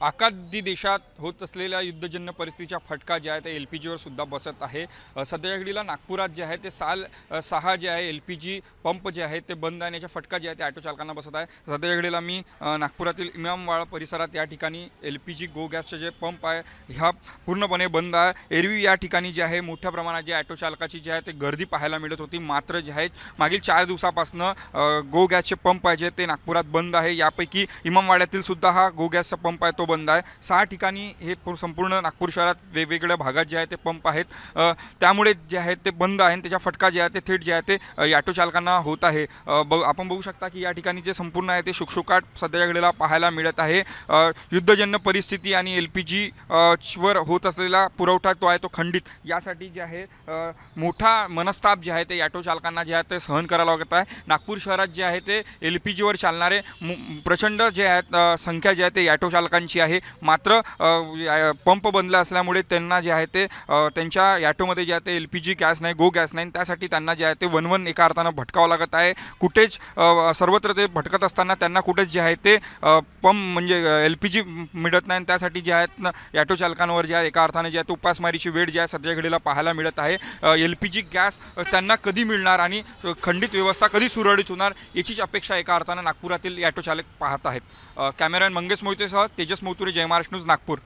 आखाती देशात होत असलेल्या युद्धजन्य परिस्थितीचा फटका जे आहे ते LPGवर सुद्धा बसत आहे। सध्याच्या घडीला नागपुरात जे आहे ते 6 जे आहे LPG पंप जे आहे ते बंद आणण्याचा फटका जे आहे ते ऑटो चालकांना बसत आहे। सध्याच्या घडीला मी नागपुरातील इमामवाडा परिसरात या ठिकाणी LPG गो गॅसचे जे पंप आहे ह्या पूर्णपणे बंद आहे। एरवी या ठिकाणी जे आहे मोठ्या प्रमाणात जे ऑटो चालकाची जे आहे ते गर्दी पाहायला मिळत होती, मात्र जे आहे मागील 4 दिवसापासून गो गॅसचे पंप आहे जे ते नागपुरात बंद आहे। यापैकी इमामवाड्यातील सुद्धा हा गो गॅसचा पंप आहे तो बंद आहे। 6 ठिकाणी हे संपूर्ण नागपूर शहरात वेगवेगळ्या भागात जे आहे ते पंप आहेत, त्यामुळे जे आहे ते बंद आहे। त्याचा फटका जे आहे ते थेट जे आहे ते ऑटो चालकांना होत आहे। आपण बघू शकता की या ठिकाणी जे संपूर्ण आहे ते शुकशुकाट सध्याच्या घडीला पाहायला मिळत आहे। युद्धजन्य परिस्थिती आणि LPG वर होत असलेला पुरवठा तो आहे तो खंडित, यासाठी जे आहे मोठा मनस्ताप जे आहे ते ऑटो चालकांना जे आहे ते सहन करावं लागत आहे। नागपूर शहरात जे आहे ते LPGवर चालणारे प्रचंड जे आहेत संख्या जी आहे ते ऑटो चालकांची आहे, मात्र पंप बंद असल्यामुळे त्यांना जे आहे ते त्यांच्या ऑटोमध्ये जे आहे ते LPG गॅस नाही, गो गॅस नाही, त्यासाठी त्यांना जे आहे ते वनवन एका अर्थानं भटकावं लागत आहे। कुठेच सर्वत्र ते भटकत असताना त्यांना कुठेच जे आहे ते पंप म्हणजे LPG मिळत नाही, त्यासाठी जे आहेत ऑटो चालकांवर जे आहे एका अर्थाने जे आहे उपासमारीची वेळ जी आहे सध्या घडीला पाहायला मिळत आहे। LPG गॅस त्यांना कधी मिळणार आणि खंडित व्यवस्था कधी सुरळीत होणार याचीच अपेक्षा एका अर्थानं नागपुरातील ऑटो चालक पाहत आहेत। कॅमेरामॅन मंगेश मोहितेसह तेजस मोतुरे, जय महाराष्ट्र न्यूज, नागपूर।